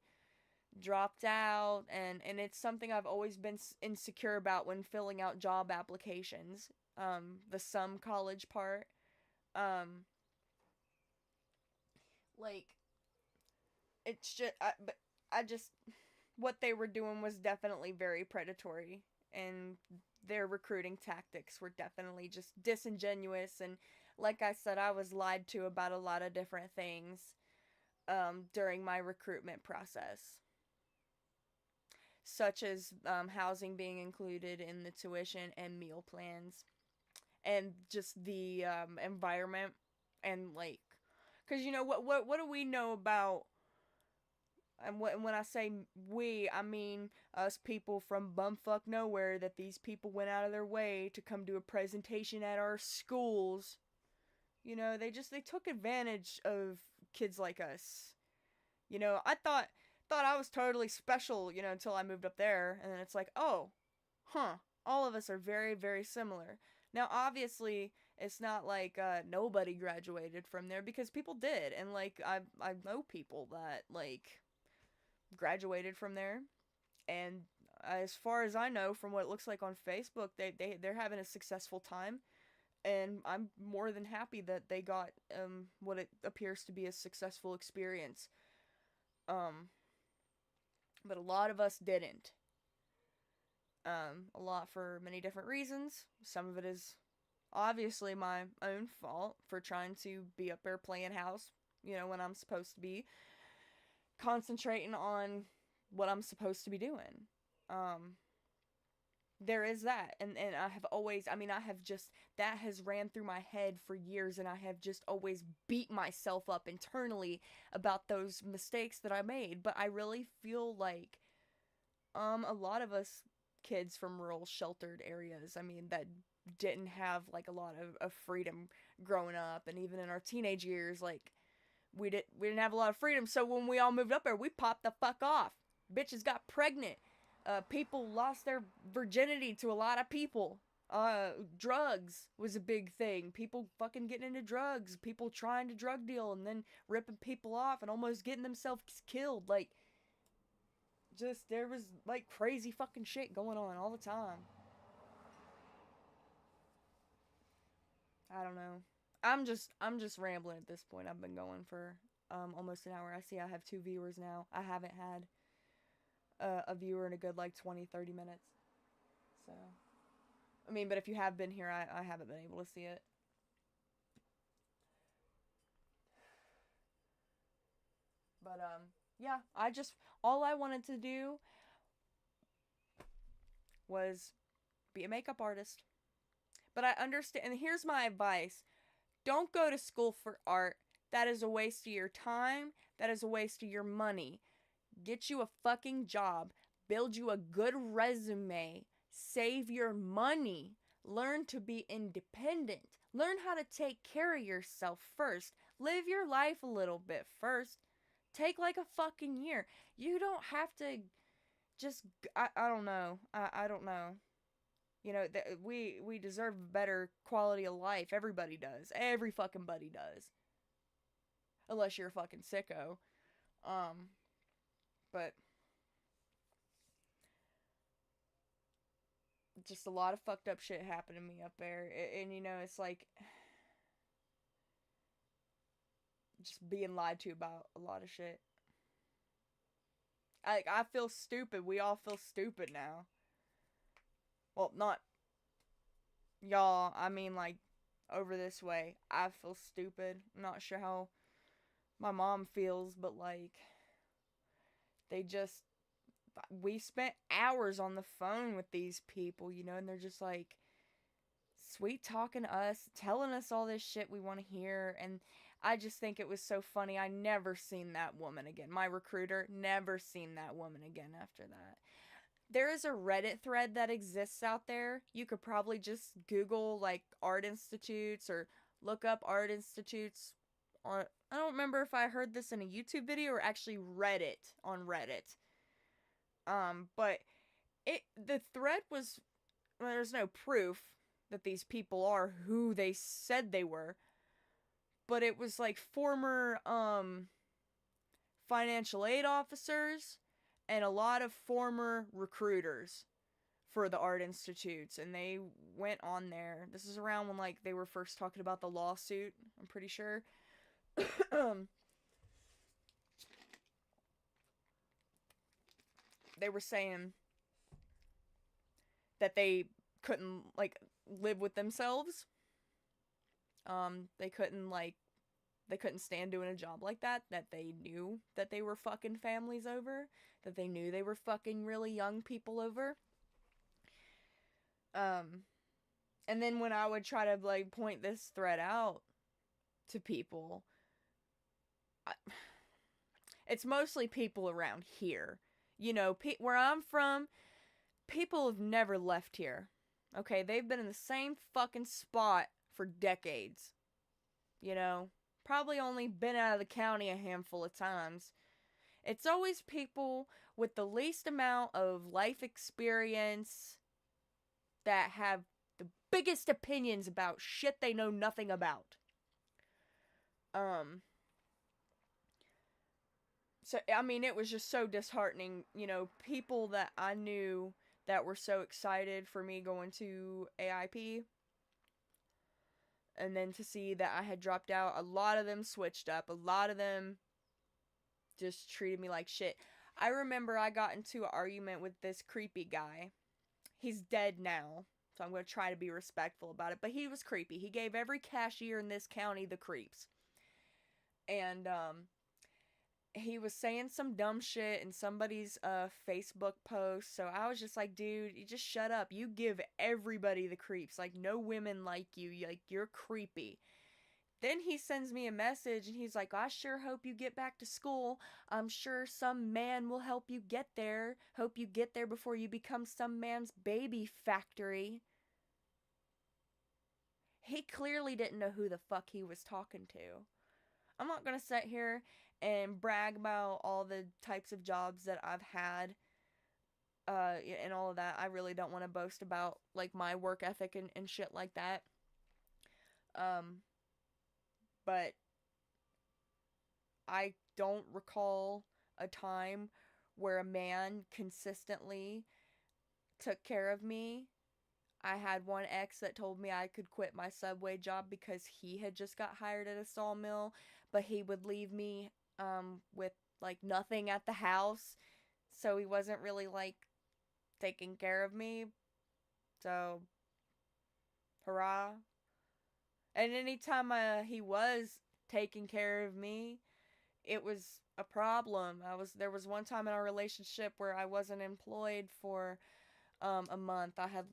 dropped out. And it's something I've always been insecure about when filling out job applications. The some college part. Um like it's just but I just what they were doing was definitely very predatory, and their recruiting tactics were definitely just disingenuous. And like I said, I was lied to about a lot of different things during my recruitment process, such as housing being included in the tuition and meal plans, and just the environment. And like, because what do we know about, and when I say we, I mean us people from bumfuck nowhere, that these people went out of their way to come do a presentation at our schools. They took advantage of kids like us. I thought I was totally special, until I moved up there, and then it's like, oh, huh, all of us are very, very similar. Now, obviously, it's not like nobody graduated from there, because people did, and like I know people that like graduated from there, and as far as I know, from what it looks like on Facebook, they're having a successful time, and I'm more than happy that they got what it appears to be a successful experience. Um, but a lot of us didn't. A lot for many different reasons. Some of it is obviously my own fault for trying to be up there playing house, when I'm supposed to be concentrating on what I'm supposed to be doing. Um, there is that. And I have always, I have just, that has ran through my head for years, and I have just always beat myself up internally about those mistakes that I made. But I really feel like a lot of us kids from rural sheltered areas, that didn't have like a lot of freedom growing up, and even in our teenage years, like we didn't have a lot of freedom. So when we all moved up there, we popped the fuck off. Bitches got pregnant. People lost their virginity to a lot of people. Drugs was a big thing. People fucking getting into drugs. People trying to drug deal and then ripping people off and almost getting themselves killed. Like, just, there was like crazy fucking shit going on all the time. I don't know. I'm just rambling at this point. I've been going for almost an hour. I see I have 2 viewers now. I haven't had a viewer in a good like 20-30 minutes. So, but if you have been here, I haven't been able to see it. But yeah, all I wanted to do was be a makeup artist. But I understand, and here's my advice: don't go to school for art. That is a waste of your time. That is a waste of your money. Get you a fucking job. Build you a good resume. Save your money. Learn to be independent. Learn how to take care of yourself first. Live your life a little bit first. Take like a fucking year. You don't have to just, I don't know. I don't know. We deserve better quality of life. Everybody does. Every fucking buddy does. Unless you're a fucking sicko. But just a lot of fucked up shit happened to me up there. And it's like just being lied to about a lot of shit. I feel stupid. We all feel stupid now. Well, not y'all. Like, over this way. I feel stupid. I'm not sure how my mom feels, but like, we spent hours on the phone with these people, and they're just like sweet talking to us, telling us all this shit we want to hear. And I just think it was so funny. I never seen that woman again. My recruiter, never seen that woman again after that. There is a Reddit thread that exists out there. You could probably just Google like art institutes or look up art institutes on, I don't remember if I heard this in a YouTube video or actually read it on Reddit. But the thread was, well, there's no proof that these people are who they said they were, but it was like former financial aid officers and a lot of former recruiters for the art institutes, and they went on there. This is around when like they were first talking about the lawsuit, I'm pretty sure. They were saying that they couldn't like live with themselves. They couldn't stand doing a job like that they knew that they were fucking families over, that they knew they were fucking really young people over. And then when I would try to like point this thread out to people, it's mostly people around here. You know, where I'm from, people have never left here. Okay, they've been in the same fucking spot for decades. You know, probably only been out of the county a handful of times. It's always people with the least amount of life experience that have the biggest opinions about shit they know nothing about. So, I mean, it was just so disheartening, you know, people that I knew that were so excited for me going to AIP, and then to see that I had dropped out. A lot of them switched up. A lot of them just treated me like shit. I remember I got into an argument with this creepy guy. He's dead now, so I'm going to try to be respectful about it, but he was creepy. He gave every cashier in this county the creeps. And, he was saying some dumb shit in somebody's Facebook post. So I was just like, dude, you just shut up. You give everybody the creeps. Like, no women like you. Like, you're creepy. Then he sends me a message and he's like, I sure hope you get back to school. I'm sure some man will help you get there. Hope you get there before you become some man's baby factory. He clearly didn't know who the fuck he was talking to. I'm not gonna sit here and brag about all the types of jobs that I've had, and all of that. I really don't want to boast about, like, my work ethic and shit like that. But I don't recall a time where a man consistently took care of me. I had one ex that told me I could quit my Subway job because he had just got hired at a sawmill, but he would leave me with like nothing at the house, so he wasn't really like taking care of me. So, hurrah. And anytime he was taking care of me, it was a problem. There was one time in our relationship where I wasn't employed for a month. I had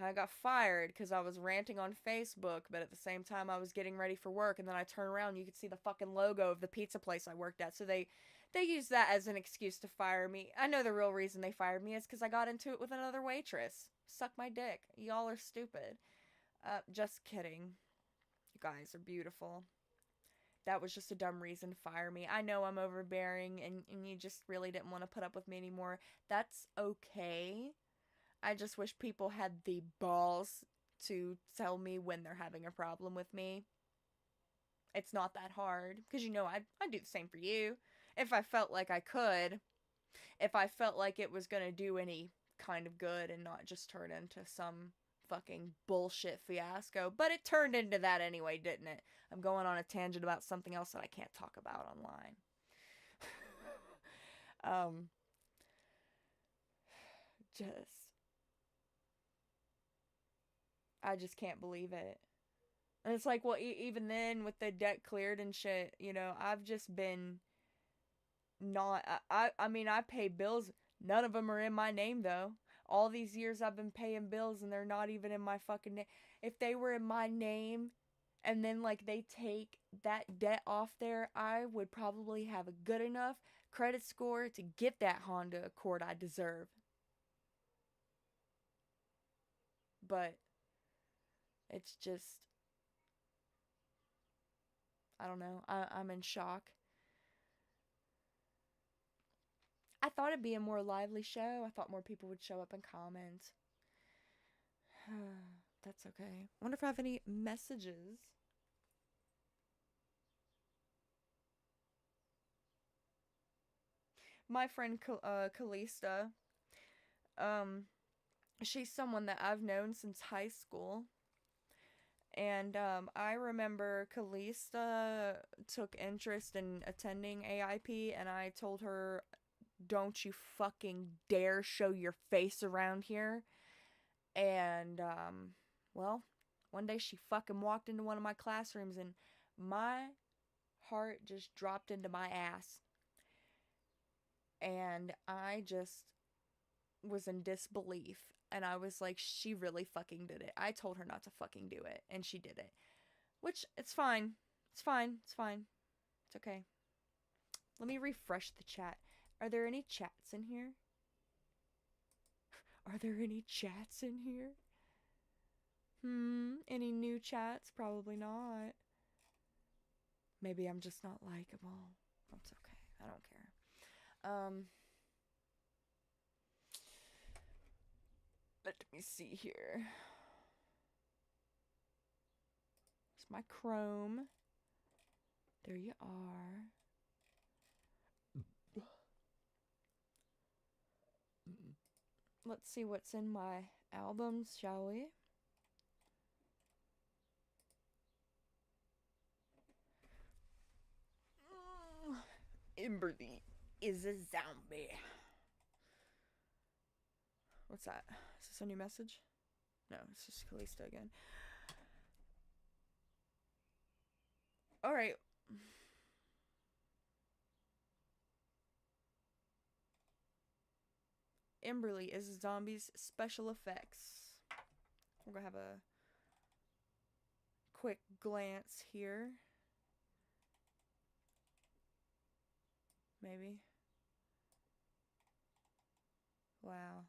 I got fired because I was ranting on Facebook, but at the same time I was getting ready for work, and then I turn around and you could see the fucking logo of the pizza place I worked at. So they used that as an excuse to fire me. I know the real reason they fired me is because I got into it with another waitress. Suck my dick. Y'all are stupid. Just kidding. You guys are beautiful. That was just a dumb reason to fire me. I know I'm overbearing and you just really didn't want to put up with me anymore. That's okay. I just wish people had the balls to tell me when they're having a problem with me. It's not that hard, because you know I'd do the same for you. If I felt like I could. If I felt like it was going to do any kind of good and not just turn into some fucking bullshit fiasco. But it turned into that anyway, didn't it? I'm going on a tangent about something else that I can't talk about online. I just can't believe it. And it's like, well, even then, with the debt cleared and shit, you know, I've just been not. I mean, I pay bills. None of them are in my name, though. All these years I've been paying bills, and they're not even in my fucking name. If they were in my name, and then, like, they take that debt off there, I would probably have a good enough credit score to get that Honda Accord I deserve. But it's just, I don't know. I'm in shock. I thought it'd be a more lively show. I thought more people would show up and comment. That's okay. I wonder if I have any messages. My friend Kalista, um, she's someone that I've known since high school. And I remember Kalista took interest in attending AIP, and I told her, don't you fucking dare show your face around here. And, well, one day she fucking walked into one of my classrooms, and my heart just dropped into my ass. And I just was in disbelief. And I was like, she really fucking did it. I told her not to fucking do it, and she did it. Which, it's fine. It's fine. It's fine. It's okay. Let me refresh the chat. Are there any chats in here? Are there any chats in here? Any new chats? Probably not. Maybe I'm just not likable. That's okay. I don't care. Let me see here. It's my Chrome. There you are. Let's see what's in my albums, shall we? Emberly is a zombie. What's that? Is this a new message? No, it's just Kalista again. Alright. Emberly is zombies special effects. We're gonna have a quick glance here. Maybe. Wow.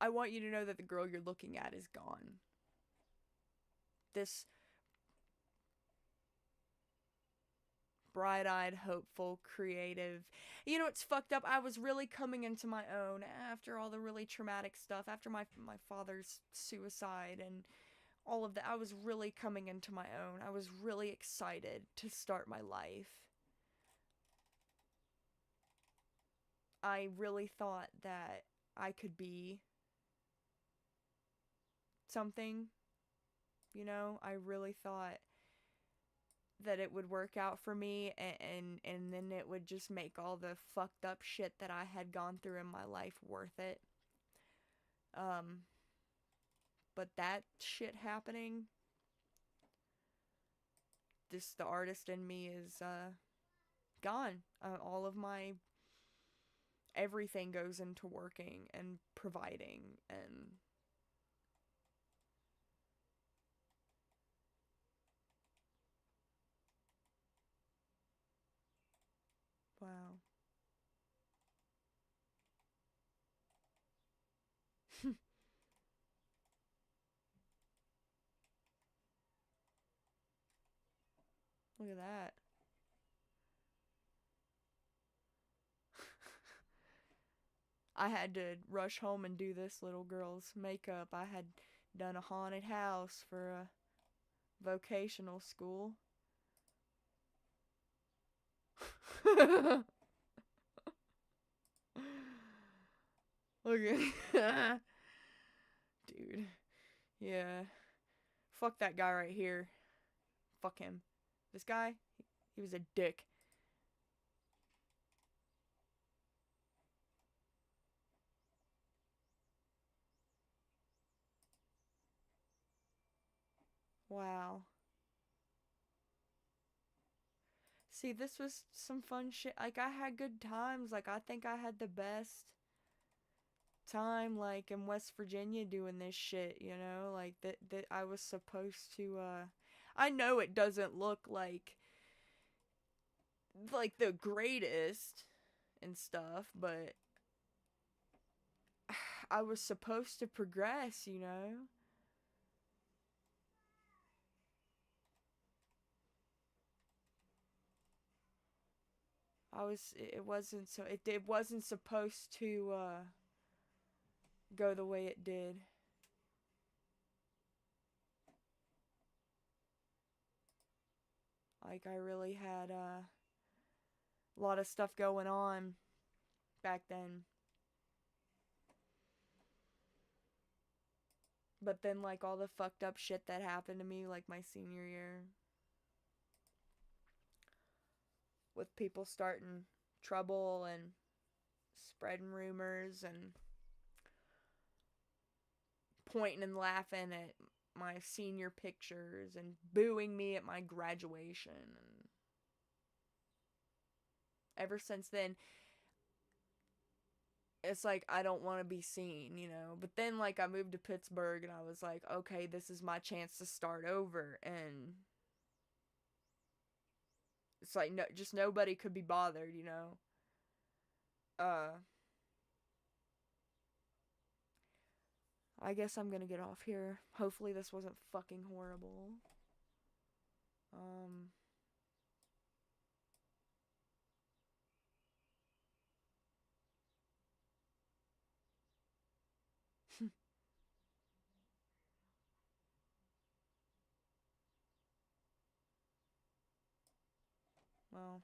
I want you to know that the girl you're looking at is gone. This bright-eyed, hopeful, creative. You know, it's fucked up. I was really coming into my own after all the really traumatic stuff, after my father's suicide and all of that. I was really coming into my own. I was really excited to start my life. I really thought that I could be something, you know. I really thought that it would work out for me, and then it would just make all the fucked up shit that I had gone through in my life worth it. But that shit happening, just the artist in me is gone. All of my everything goes into working and providing and wow. Look at that. I had to rush home and do this little girl's makeup. I had done a haunted house for a vocational school. Look at dude. Yeah. Fuck that guy right here. Fuck him. This guy, he was a dick. Wow. See, this was some fun shit. Like, I had good times. Like, I think I had the best time, like, in West Virginia doing this shit, you know? Like, that I was supposed to, I know it doesn't look like the greatest and stuff, but I was supposed to progress, you know? it wasn't so it wasn't supposed to go the way it did. Like I really had a lot of stuff going on back then. But then like all the fucked up shit that happened to me like my senior year with people starting trouble and spreading rumors and pointing and laughing at my senior pictures and booing me at my graduation. And ever since then, it's like I don't want to be seen, you know. But then like I moved to Pittsburgh and I was like, okay, this is my chance to start over. And it's like no, just nobody could be bothered, you know. I guess I'm gonna get off here. Hopefully this wasn't fucking horrible. Um well,